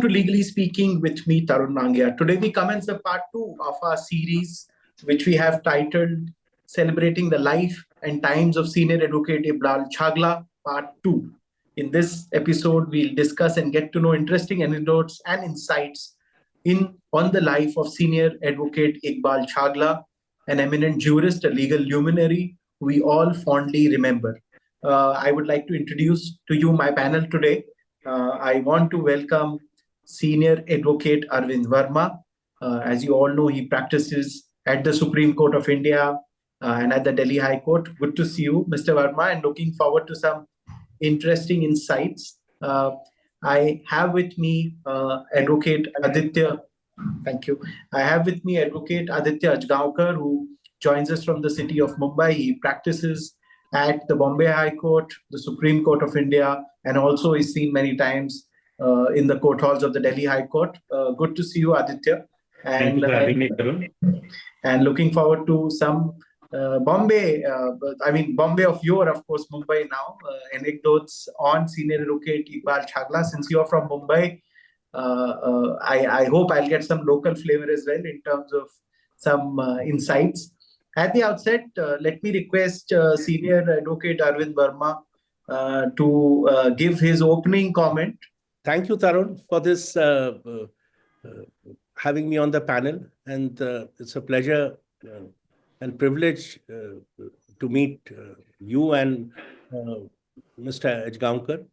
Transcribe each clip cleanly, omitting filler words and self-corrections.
to Legally Speaking with me, Tarun Nangia. Today we commence the part 2 of our series, which we have titled Celebrating the Life and Times of Senior Advocate Iqbal Chagla, Part 2. In this episode, we'll discuss and get to know interesting anecdotes and insights on the life of Senior Advocate Iqbal Chagla, an eminent jurist, a legal luminary we all fondly remember. I would like to introduce to you my panel today. I want to welcome Senior Advocate Arvind Verma. As you all know, he practices at the Supreme Court of India and at the Delhi High Court. Good to see you, Mr. Verma, and looking forward to some interesting insights. I have with me Advocate Aditya. Thank you. I have with me Advocate Aditya Ajgaonkar, who joins us from the city of Mumbai. He practices at the Bombay High Court, the Supreme Court of India, and also is seen many times in the court halls of the Delhi High Court. Good to see you, Aditya. Thank you for having me, Tarun. And looking forward to some Bombay of yore, of course, Mumbai now, anecdotes on Senior Advocate Iqbal Chagla. Since you are from Mumbai, I hope I'll get some local flavor as well in terms of some insights. At the outset, let me request Senior Advocate Arvind Verma to give his opening comment. Thank you, Tarun, for this having me on the panel. And it's a pleasure and privilege to meet you and Mr. Ajgaonkar.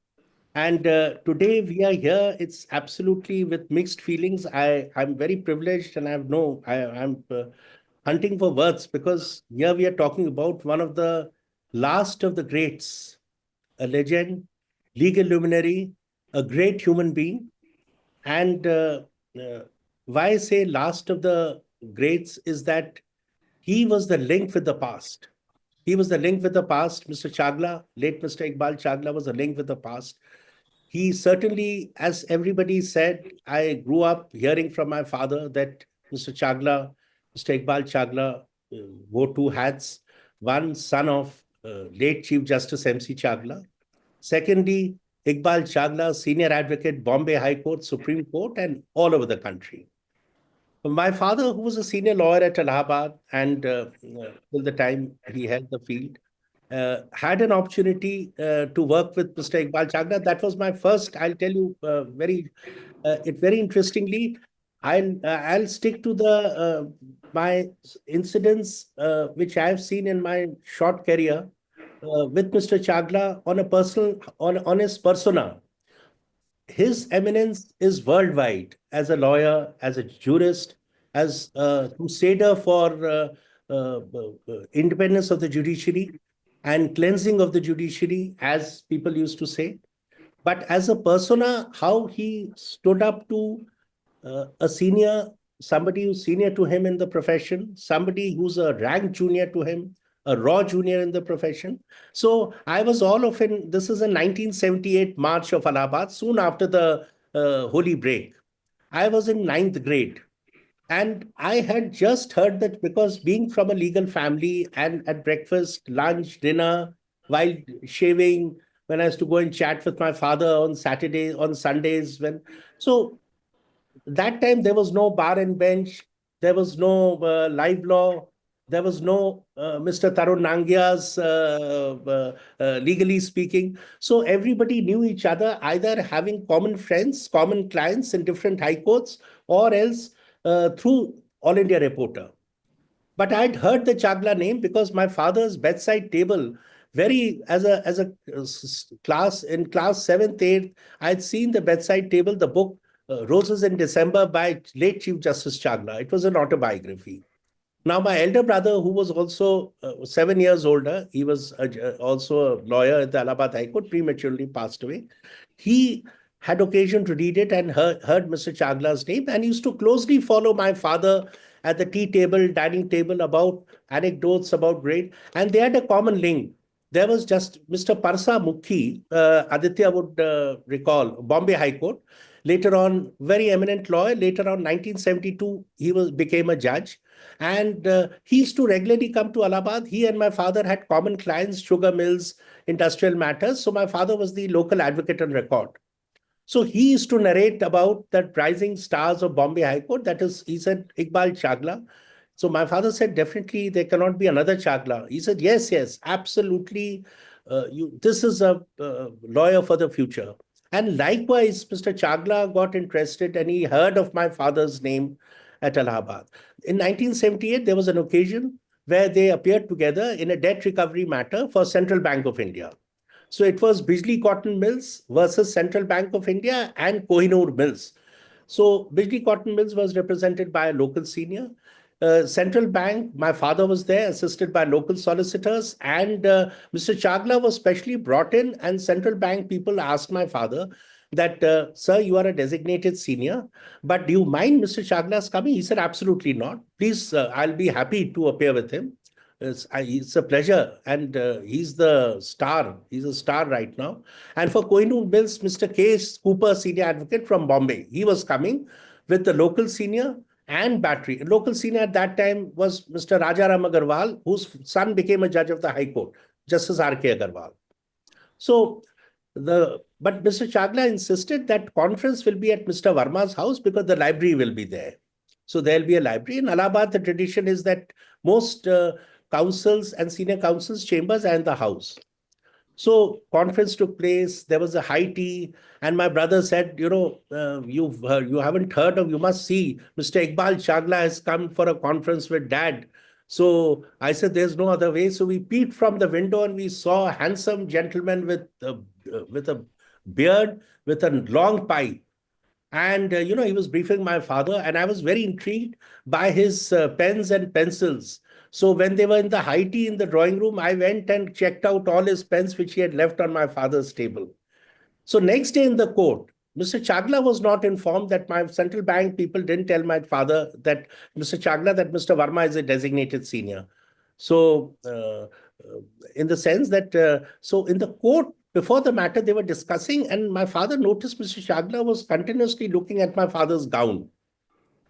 And today we are here. It's absolutely with mixed feelings. I'm very privileged, and I'm hunting for words, because here we are talking about one of the last of the greats, a legend, legal luminary, a great human being. And why I say last of the greats is that he was the link with the past. He was the link with the past. Mr. Chagla, late Mr. Iqbal Chagla, was a link with the past. He certainly, as everybody said, I grew up hearing from my father that Mr. Chagla, Mr. Iqbal Chagla wore two hats. One, son of late Chief Justice M.C. Chagla. Secondly, Iqbal Chagla, senior advocate, Bombay High Court, Supreme Court, and all over the country. My father, who was a senior lawyer at Allahabad, and till the time he held the field, had an opportunity to work with Mr. Iqbal Chagla. That was my first, I'll tell you very interestingly, I'll stick to the my incidents which I have seen in my short career with Mr. Chagla on a personal, on his persona. His eminence is worldwide as a lawyer, as a jurist, as a crusader for independence of the judiciary and cleansing of the judiciary, as people used to say. But as a persona, how he stood up to a senior, somebody who's senior to him in the profession, somebody who's a rank junior to him, a raw junior in the profession. So I was this is in 1978 March of Allahabad, soon after the holy break. I was in 9th grade. And I had just heard that, because being from a legal family, and at breakfast, lunch, dinner, while shaving, when I used to go and chat with my father on Sundays, so that time there was no bar and bench, there was no live law, there was no Mr. Tarun Nangia's Legally Speaking. So everybody knew each other, either having common friends, common clients in different high courts, or else through All India Reporter. But I'd heard the Chagla name because my father's bedside table, as a class, in class 7th, 8th, I'd seen the bedside table, the book Roses in December by late Chief Justice Chagla. It was an autobiography. Now, my elder brother, who was also 7 years older, he was also a lawyer at the Allahabad High Court, prematurely passed away. He had occasion to read it and heard Mr. Chagla's name, and used to closely follow my father at the tea table, dining table, about anecdotes about great. And they had a common link. There was just Mr. Parsa Mukhi, Aditya would recall, Bombay High Court. Later on, very eminent lawyer. Later on, 1972, he became a judge. And he used to regularly come to Allahabad. He and my father had common clients, sugar mills, industrial matters. So my father was the local advocate on record. So he used to narrate about the rising stars of Bombay High Court. That is, he said, Iqbal Chagla. So my father said, definitely there cannot be another Chagla. He said, yes, yes, absolutely. This is a lawyer for the future. And likewise, Mr. Chagla got interested and he heard of my father's name at Allahabad. In 1978, there was an occasion where they appeared together in a debt recovery matter for Central Bank of India. So it was Bijli Cotton Mills versus Central Bank of India and Kohinoor Mills. So Bijli Cotton Mills was represented by a local senior. Central Bank, my father was there, assisted by local solicitors, and Mr. Chagla was specially brought in, and Central Bank people asked my father that, sir, you are a designated senior, but do you mind Mr. Chagla's coming? He said, absolutely not. Please, I'll be happy to appear with him. It's a pleasure, and he's the star. He's a star right now. And for Kohinoor Mills, Mr. K. Cooper, senior advocate from Bombay, he was coming with the local senior and battery. Local senior at that time was Mr. Rajaram Agarwal, whose son became a judge of the High Court, Justice R.K. Agarwal. So but Mr. Chagla insisted that conference will be at Mr. Verma's house because the library will be there. So there'll be a library. In Allahabad, the tradition is that most councils and senior councils chambers are in the house. So conference took place. There was a high tea, and my brother said, you haven't heard of, you must see, Mr. Iqbal Chagla has come for a conference with Dad. So I said, there's no other way. So we peeped from the window and we saw a handsome gentleman with a beard, with a long pipe. And, he was briefing my father, and I was very intrigued by his pens and pencils. So when they were in the high tea in the drawing room, I went and checked out all his pens, which he had left on my father's table. So next day in the court, Mr. Chagla was not informed that my central bank people didn't tell my father that Mr. Chagla, that Mr. Verma is a designated senior. So in the sense that, so in the court, before the matter, they were discussing, and my father noticed Mr. Chagla was continuously looking at my father's gown.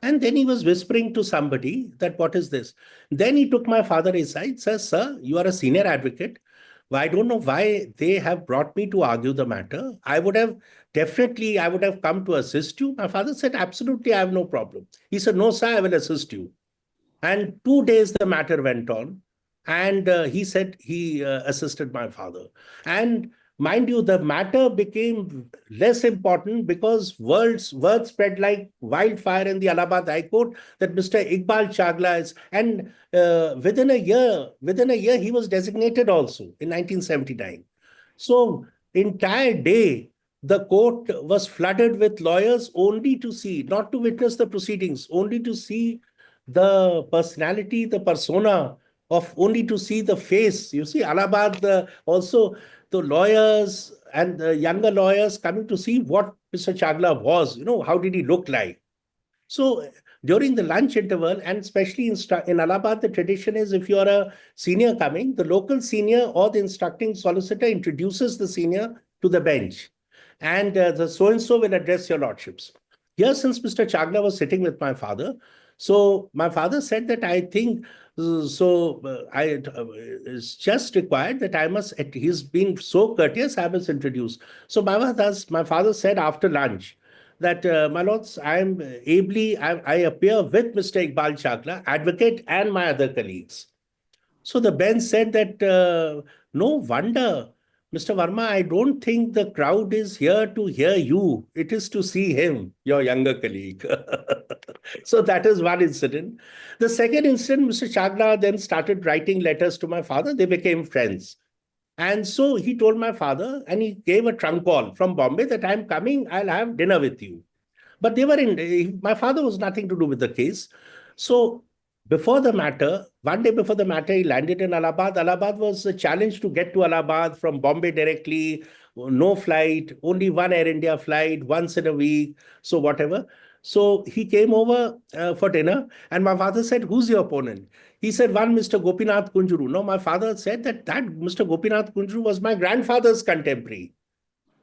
And then he was whispering to somebody that, what is this? Then he took my father aside, says, sir, you are a senior advocate. Well, I don't know why they have brought me to argue the matter. I would have come to assist you. My father said, absolutely, I have no problem. He said, no, sir, I will assist you. And 2 days the matter went on. And he said he assisted my father. And mind you, the matter became less important because words spread like wildfire in the Allahabad High Court that Mr. Iqbal Chagla is. And within a year, he was designated also in 1979. So entire day, the court was flooded with lawyers only to see, not to witness the proceedings, only to see the personality, the persona of, only to see the face. You see, Allahabad, also the lawyers and the younger lawyers coming to see what Mr. Chagla was, how did he look like? So during the lunch interval, and especially in Allahabad, the tradition is if you're a senior coming, the local senior or the instructing solicitor introduces the senior to the bench. And the so-and-so will address your lordships. Here, since Mr. Chagla was sitting with my father, so my father said that I think, it's just required that I must, he's been so courteous, I must introduce. So my father said after lunch that, my lords, I appear with Mr. Iqbal Chagla, advocate, and my other colleagues. So the bench said that, no wonder, Mr. Verma, I don't think the crowd is here to hear you. It is to see him, your younger colleague. So that is one incident. The second incident, Mr. Chagla then started writing letters to my father. They became friends. And so he told my father, and he gave a trunk call from Bombay that I'm coming, I'll have dinner with you. But my father was nothing to do with the case. So one day before the matter, he landed in Allahabad. Allahabad was a challenge to get to Allahabad from Bombay directly, no flight, only one Air India flight, once in a week, so whatever. So he came over for dinner, and my father said, who's your opponent? He said, one Mr. Gopinath Kunjuru. No, my father said that Mr. Gopinath Kunjuru was my grandfather's contemporary.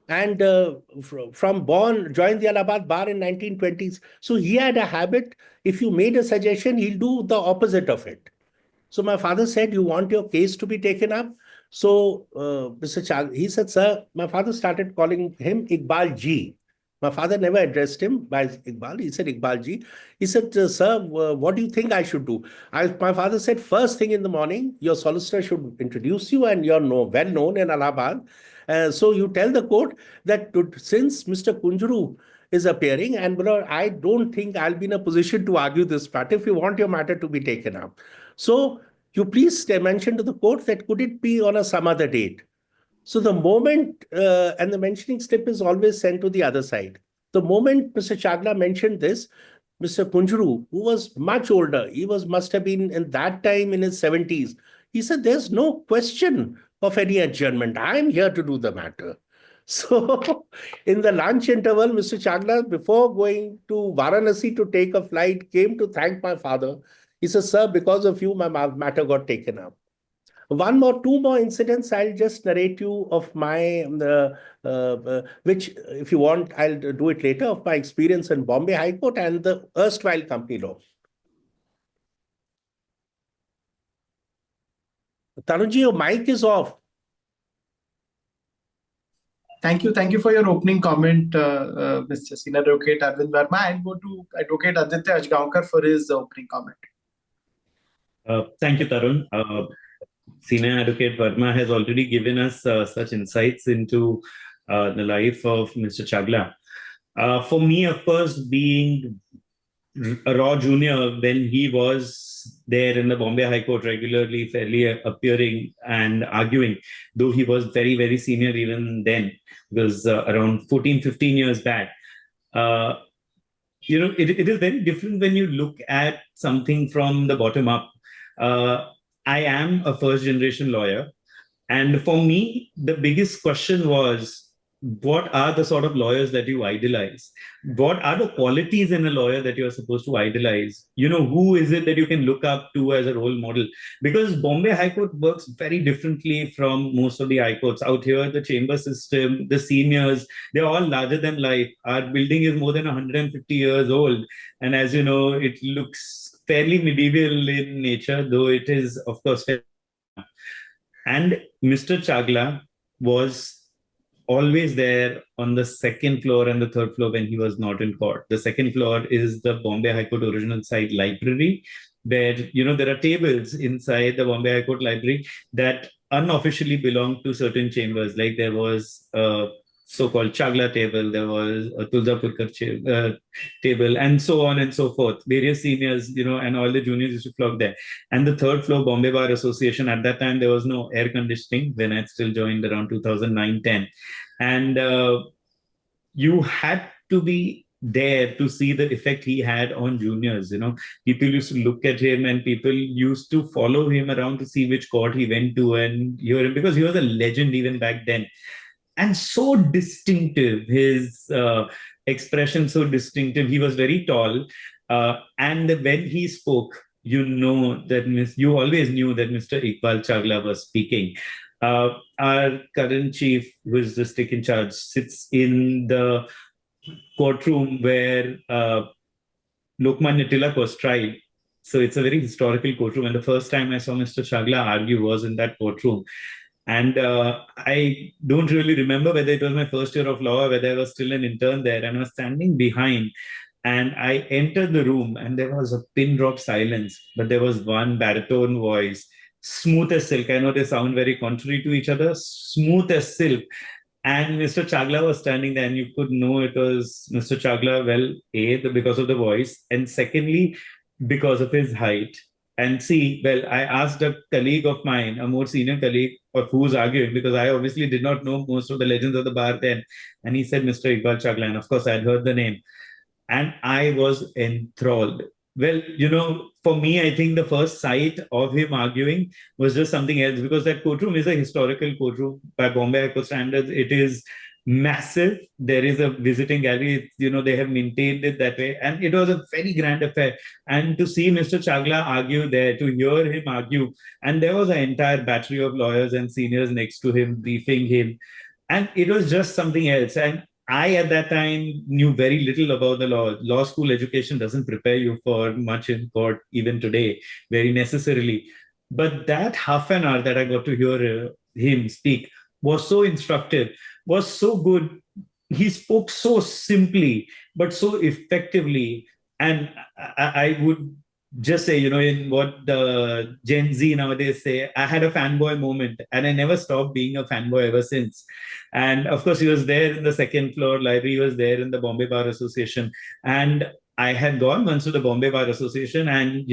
And joined the Allahabad bar in 1920s. So he had a habit, if you made a suggestion, he'll do the opposite of it. So my father said, you want your case to be taken up? So Mr. Chagla, he said, sir, my father started calling him Iqbal Ji. My father never addressed him by Iqbal. He said, Iqbal ji. He said, sir, what do you think I should do? My father said, first thing in the morning, your solicitor should introduce you, and you're well known in Allahabad. So you tell the court that since Mr. Kunjuru is appearing, and I don't think I'll be in a position to argue this matter if you want your matter to be taken up. So you please mention to the court that could it be on some other date? So the moment, and the mentioning slip is always sent to the other side. The moment Mr. Chagla mentioned this, Mr. Kunjuru, who was much older, must have been in that time in his 70s. He said, there's no question of any adjournment. I'm here to do the matter. So in the lunch interval, Mr. Chagla, before going to Varanasi to take a flight, came to thank my father. He said, sir, because of you, my matter got taken up. Two more incidents I'll just narrate you of my, which if you want, I'll do it later, of my experience in Bombay High Court and the erstwhile company law. Tarunji, your mic is off. Thank you. Thank you for your opening comment, Mr. Senior Advocate Arvind Verma. I'll go to Advocate Aditya Ajgaonkar for his opening comment. Thank you, Tarun. Senior Advocate Verma has already given us such insights into the life of Mr. Chagla. For me, of course, being a raw junior when he was there in the Bombay High Court regularly, fairly appearing and arguing, though he was very, very senior even then, because around 14, 15 years back. It is very different when you look at something from the bottom up. I am a first generation lawyer. And for me, the biggest question was, what are the sort of lawyers that you idolize? What are the qualities in a lawyer that you're supposed to idolize? Who is it that you can look up to as a role model? Because Bombay High Court works very differently from most of the high courts. Out here, the chamber system, the seniors, they're all larger than life. Our building is more than 150 years old. And as you know, it looks fairly medieval in nature, though it is, of course, and Mr. Chagla was always there on the second floor and the third floor when he was not in court. The second floor is the Bombay High Court original site library, where there are tables inside the Bombay High Court library that unofficially belong to certain chambers. Like there was a so-called Chagla table, there was a Tulzapurkar table, and so on and so forth. Various seniors, and all the juniors used to flock there. And the third floor, Bombay Bar Association, at that time, there was no air conditioning when I still joined around 2009-10. And you had to be there to see the effect he had on juniors. People used to look at him and people used to follow him around to see which court he went to and hear him, because he was a legend even back then. And so distinctive, his expression so distinctive. He was very tall. And when he spoke, you always knew that Mr. Iqbal Chagla was speaking. Our current chief, who is the stick in charge, sits in the courtroom where Lokmanya Tilak was tried. So it's a very historical courtroom. And the first time I saw Mr. Chagla argue was in that courtroom. And I don't really remember whether it was my first year of law or whether I was still an intern there, and I was standing behind. And I entered the room and there was a pin drop silence, but there was one baritone voice, smooth as silk. I know they sound very contrary to each other, smooth as silk. And Mr. Chagla was standing there, and you could know it was Mr. Chagla, well, because of the voice, and secondly, because of his height. And I asked a colleague of mine, a more senior colleague, of who's arguing, because I obviously did not know most of the legends of the bar then. And he said, Mr. Iqbal Chagla. And of course, I had heard the name. And I was enthralled. Well, for me, I think the first sight of him arguing was just something else, because that courtroom is a historical courtroom by Bombay High Court standards. It is massive. There is a visiting gallery. They have maintained it that way. And it was a very grand affair. And to see Mr. Chagla argue there, to hear him argue, and there was an entire battery of lawyers and seniors next to him, briefing him. And it was just something else. And I, at that time, knew very little about the law. Law school education doesn't prepare you for much in court, even today, very necessarily. But that half an hour that I got to hear him speak was so instructive, was so good. he spoke so simply, but so effectively. And I would just say, in what the Gen Z nowadays say, I had a fanboy moment, and I never stopped being a fanboy ever since. And of course, he was there in the second floor library, he was there in the Bombay Bar Association. And I had gone once to the Bombay Bar Association, and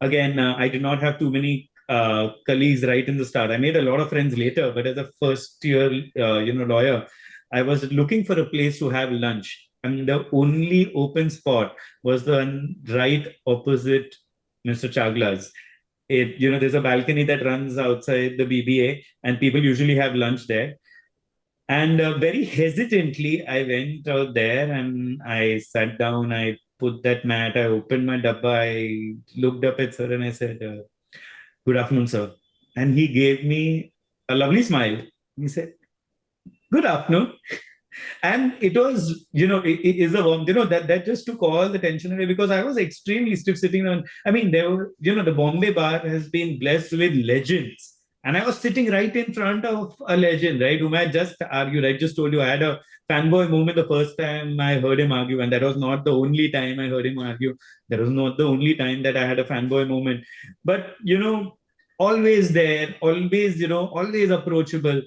again, I did not have too many colleagues right in the start. I made a lot of friends later, but as a first year, lawyer, I was looking for a place to have lunch, and the only open spot was the one right opposite Mr. Chagla's. There's a balcony that runs outside the BBA, and people usually have lunch there. And very hesitantly, I went out there and I sat down. I put that mat. I opened my dabba. I looked up at sir and I said, "Good afternoon, sir." And he gave me a lovely smile. He said, "Good afternoon." And it was, it is a warm, that just took all the tension away, because I was extremely stiff sitting on. I mean, there were, the Bombay Bar has been blessed with legends. And I was sitting right in front of a legend, right, whom I just argued. I just told you I had a fanboy moment the first time I heard him argue, and that was not the only time I heard him argue. That was not the only time that I had a fanboy moment. But, always there, always, always approachable.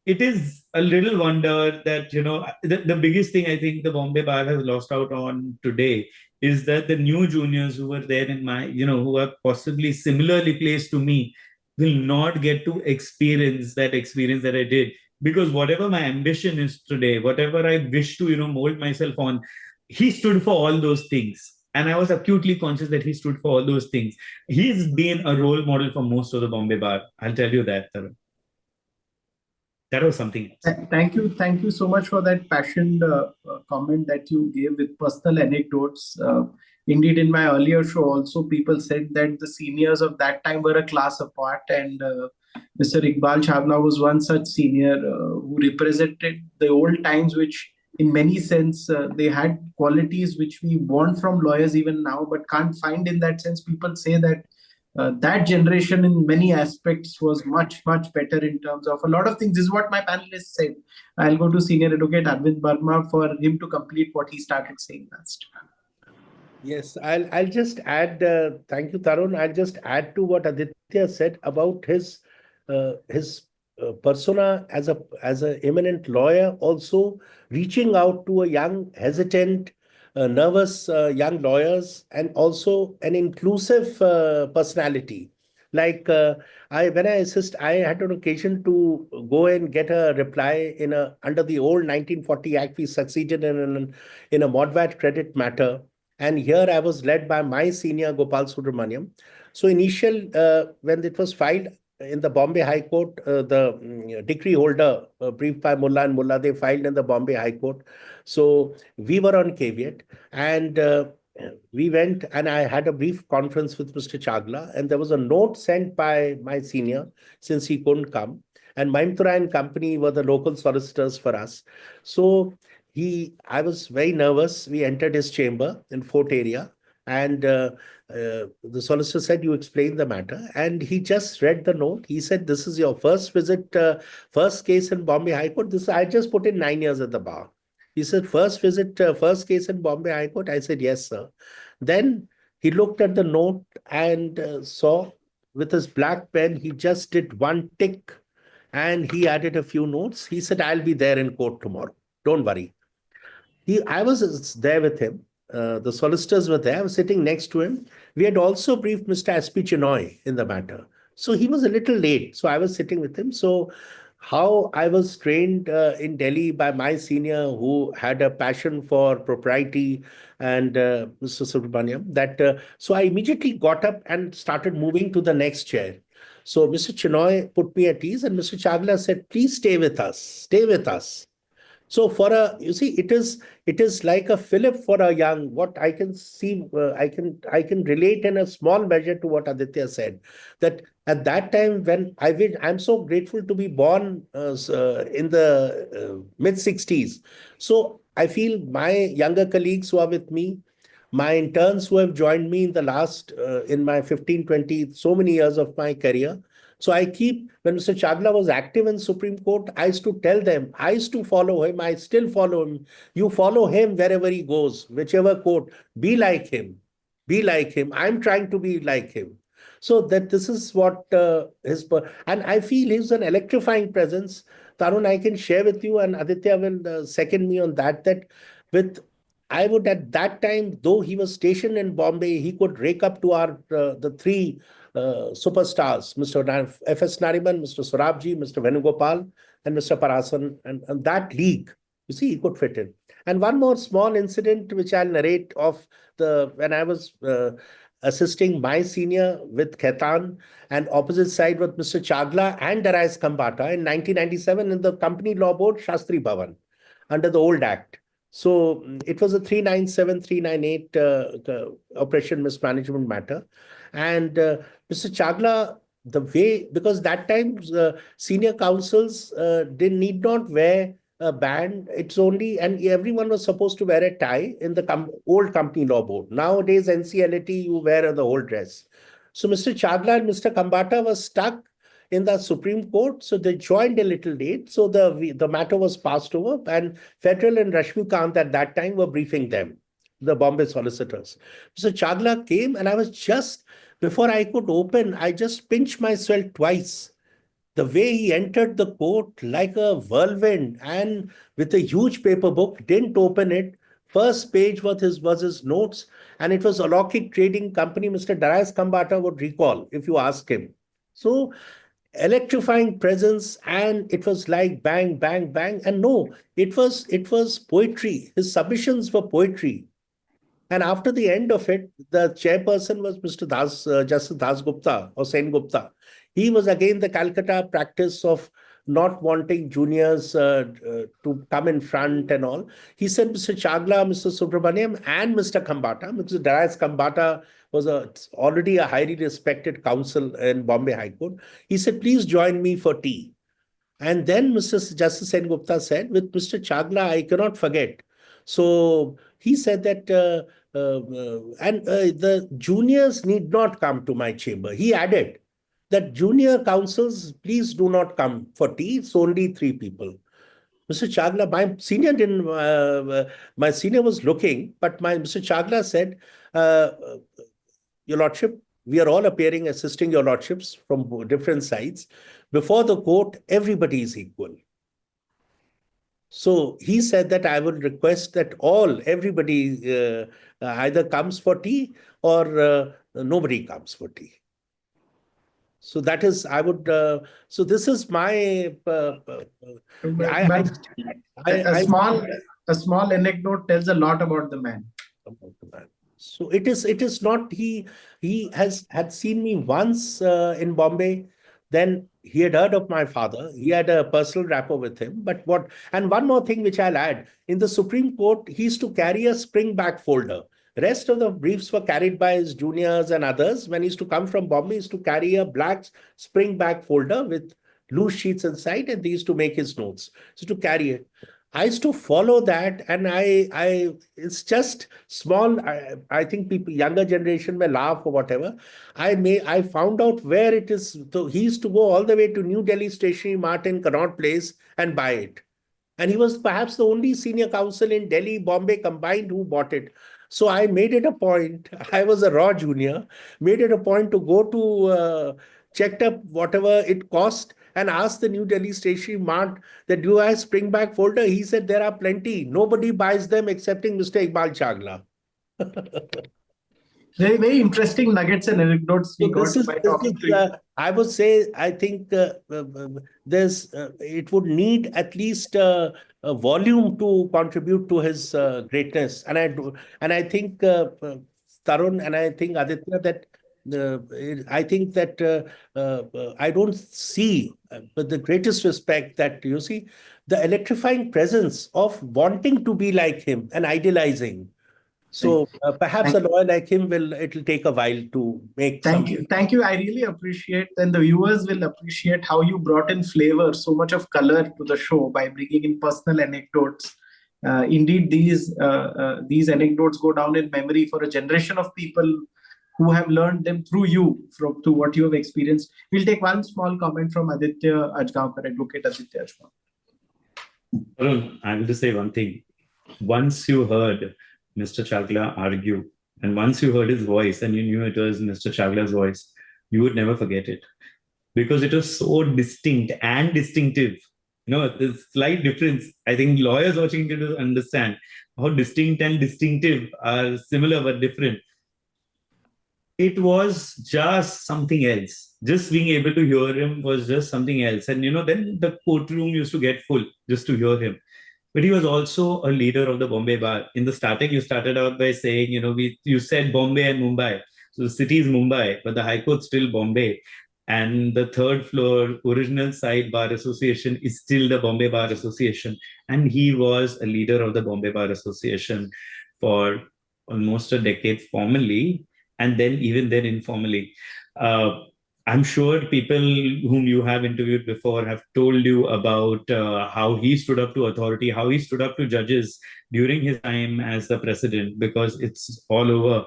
It is a little wonder that the biggest thing I think the Bombay Bar has lost out on today is that the new juniors who were there in my who are possibly similarly placed to me will not get to experience that experience that I did, because whatever my ambition is today, whatever I wish to mold myself on, he stood for all those things. And I was acutely conscious that he stood for all those things. He's been a role model for most of the Bombay Bar. I'll tell you that, Tarun. That was something else. Thank you so much for that passionate comment that you gave with personal anecdotes. Indeed, in my earlier show, also people said that the seniors of that time were a class apart, and Mr. Iqbal Chagla was one such senior who represented the old times, which, in many sense, they had qualities which we want from lawyers even now, but can't find in that sense. People say that that generation in many aspects was much, much better in terms of a lot of things. This is what my panelists said. I'll go to Senior Advocate Verma for him to complete what he started saying last. Yes, I'll just add. Thank you, Tarun. I'll just add to what Aditya said about his persona as a eminent lawyer, also reaching out to a young, hesitant, nervous young lawyers, and also an inclusive personality. Like when I assist, I had an occasion to go and get a reply under the old 1940 Act. We succeeded in a Modvat credit matter. And here I was led by my senior Gopal Subramaniam. So when it was filed in the Bombay High Court, the decree holder briefed by Mullah and Mullah, they filed in the Bombay High Court. So we were on caveat, and we went, and I had a brief conference with Mr. Chagla, and there was a note sent by my senior since he couldn't come. And Maimtura and company were the local solicitors for us. So I was very nervous. We entered his chamber in Fort area, and the solicitor said, "You explain the matter." And he just read the note. He said, "This is your first visit, first case in Bombay High Court." I just put in 9 years at the bar. He said, "First visit, first case in Bombay High Court." I said, "Yes, sir." Then he looked at the note and saw with his black pen, he just did one tick and he added a few notes. He said, "I'll be there in court tomorrow. Don't worry." I was there with him. The solicitors were there. I was sitting next to him. We had also briefed Mr. S.P. Chinoy in the matter. So he was a little late. So I was sitting with him. So how I was trained in Delhi by my senior who had a passion for propriety and Mr. Subramaniam, so I immediately got up and started moving to the next chair. So Mr. Chinoy put me at ease, and Mr. Chagla said, "Please stay with us. Stay with us." So you see, it is like a fillip for a young. What I can see, I can relate in a small measure to what Aditya said. That at that time when I'm so grateful to be born in the mid-60s. So I feel my younger colleagues who are with me, my interns who have joined me in the last in my 15, 20, so many years of my career, So I keep, when Mr. Chagla was active in Supreme Court, I used to tell them, I used to follow him, I still follow him. You follow him wherever he goes, whichever court, be like him. Be like him. I'm trying to be like him. So that this is what and I feel he's an electrifying presence. Tarun, I can share with you, and Aditya will second me on that, that with I would at that time, though he was stationed in Bombay, he could rake up to our the three superstars, Mr. F.S. Nariman, Mr. Sorabji, Mr. Venugopal, and Mr. Parasan, and that league, you see, he could fit in. And one more small incident which I'll narrate of when I was assisting my senior with Khaitan and opposite side with Mr. Chagla and Darius Kambata in 1997 in the Company Law Board, Shastri Bhavan, under the old act. So it was a 397, 398 operation mismanagement matter. And Mr. Chagla, the way, because that time senior counsels need not wear a band. It's only, and everyone was supposed to wear a tie in the old Company Law Board. Nowadays, NCLT, you wear the whole dress. So Mr. Chagla and Mr. Kambata were stuck in the Supreme Court. So they joined a little late. So the matter was passed over, and Federal and Rashmikant at that time were briefing them, the Bombay solicitors. Mr. Chagla came, and I was just, before I could open, I just pinched myself twice. The way he entered the court like a whirlwind and with a huge paper book, didn't open it. First page was his notes, and it was Alokik Trading Company. Mr. Darius Kambata would recall if you ask him. So electrifying presence, and it was like bang, bang, bang. And no, it was poetry. His submissions were poetry. And after the end of it, the chairperson was Mr. Justice Das Gupta or Sen Gupta. He was again the Calcutta practice of not wanting juniors to come in front and all. He said, Mr. Chagla, Mr. Subramaniam, and Mr. Kambata, Mr. Darius Kambata was already a highly respected counsel in Bombay High Court. He said, please join me for tea. And then Mr. Justice Sen Gupta said, with Mr. Chagla, I cannot forget. So he said that, the juniors need not come to my chamber. He added that junior counsels, please do not come for tea. It's only 3 people. Mr. Chagla, my senior was looking, but Mr. Chagla said, Your Lordship, we are all appearing, assisting your Lordships from different sides. Before the court, everybody is equal. So he said that I would request that everybody either comes for tea or nobody comes for tea. So that is, I would, so this is my, a small anecdote tells a lot about the man. So it is not, he had seen me once in Bombay. Then he had heard of my father. He had a personal rapport with him. But and one more thing which I'll add, in the Supreme Court, he used to carry a spring-back folder. The rest of the briefs were carried by his juniors and others. When he used to come from Bombay, he used to carry a black spring-back folder with loose sheets inside, and they used to make his notes. So to carry it. I used to follow that, and it's just small. I think people, younger generation may laugh or whatever. I found out where it is. So he used to go all the way to New Delhi Stationery Mart in Connaught Place and buy it. And he was perhaps the only senior counsel in Delhi, Bombay combined who bought it. So I made it a point. I was a raw junior, made it a point to go to checked up whatever it cost and asked the New Delhi Stationery Mart that, do you have spring-back folder? He said, there are plenty. Nobody buys them excepting Mr. Iqbal Chagla. Very, very interesting nuggets and anecdotes we got by talking to you. I would say, I think it would need at least a volume to contribute to his greatness. And I think Tarun and I think Aditya that I think that I don't see, with the greatest respect, that you see the electrifying presence of wanting to be like him and idealizing. So perhaps a lawyer like him it'll take a while to make. Thank you. I really appreciate, and the viewers will appreciate how you brought in flavor, so much of color to the show by bringing in personal anecdotes. Indeed, these anecdotes go down in memory for a generation of people who have learned them through you, through what you have experienced. We'll take one small comment from Advocate Advocate Aditya Ajgaonkar. Arun, I will just say one thing. Once you heard Mr. Chagla argue, and once you heard his voice and you knew it was Mr. Chagla's voice, you would never forget it. Because it was so distinct and distinctive. The slight difference. I think lawyers watching it will understand how distinct and distinctive are similar but different. It was just something else. Just being able to hear him was just something else. And, then the courtroom used to get full just to hear him. But he was also a leader of the Bombay Bar. In the starting, you started out by saying, you said Bombay and Mumbai. So the city is Mumbai, but the High Court's still Bombay. And the third floor original side bar association is still the Bombay Bar Association. And he was a leader of the Bombay Bar Association for almost a decade formally, and then even then informally. I'm sure people whom you have interviewed before have told you about how he stood up to authority, how he stood up to judges during his time as the president, because it's all over.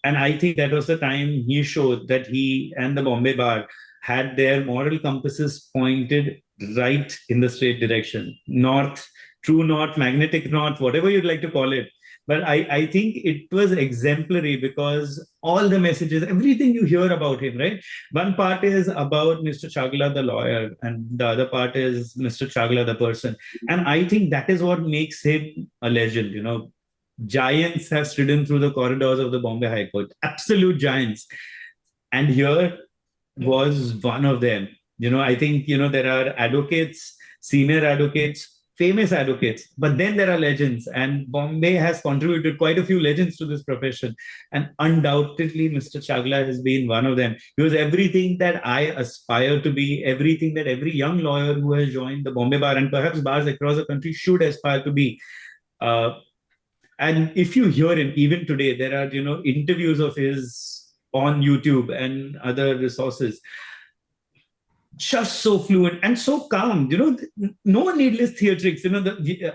And I think that was the time he showed that he and the Bombay Bar had their moral compasses pointed right in the straight direction. North, true north, magnetic north, whatever you'd like to call it. But I think it was exemplary because all the messages, everything you hear about him, right? One part is about Mr. Chagla, the lawyer, and the other part is Mr. Chagla, the person. And I think that is what makes him a legend. Giants have ridden through the corridors of the Bombay High Court, absolute giants. And here was one of them. I think, there are advocates, senior advocates, famous advocates, but then there are legends, and Bombay has contributed quite a few legends to this profession. And undoubtedly, Mr. Chagla has been one of them. He was everything that I aspire to be, everything that every young lawyer who has joined the Bombay Bar and perhaps bars across the country should aspire to be. And if you hear him, even today, there are, interviews of his on YouTube and other resources. Just so fluent and so calm, no needless theatrics.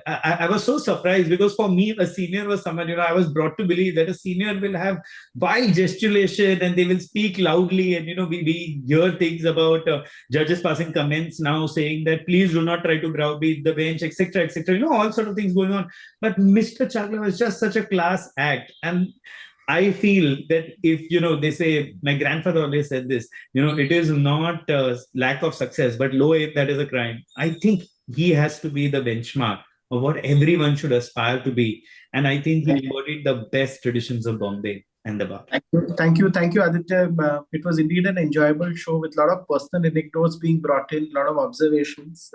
I was so surprised because for me, a senior was someone, I was brought to believe that a senior will have wild gesticulation and they will speak loudly. And, we hear things about judges passing comments now saying that please do not try to browbeat the bench, etc., etc. All sort of things going on. But Mr. Chagla was just such a class act. And I feel that if, they say, my grandfather always said this, it is not lack of success, but low aim that is a crime. I think he has to be the benchmark of what everyone should aspire to be. And I think he embodied the best traditions of Bombay and the bar. Thank you, Aditya. It was indeed an enjoyable show with a lot of personal anecdotes being brought in, a lot of observations.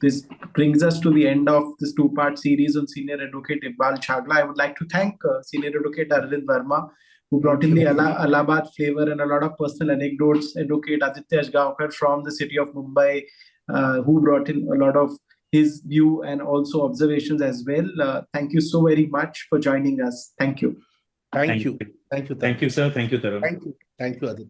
This brings us to the end of this two-part series on Senior Advocate Iqbal Chagla. I would like to thank Senior Advocate Verma, who brought in the Allahabad flavor and a lot of personal anecdotes. Advocate Aditya Ajgaonkar from the city of Mumbai, who brought in a lot of his view and also observations as well. Thank you so very much for joining us. Thank you. Thank you. Thank you, sir. Thank you, Tarun. Thank you, Aditya.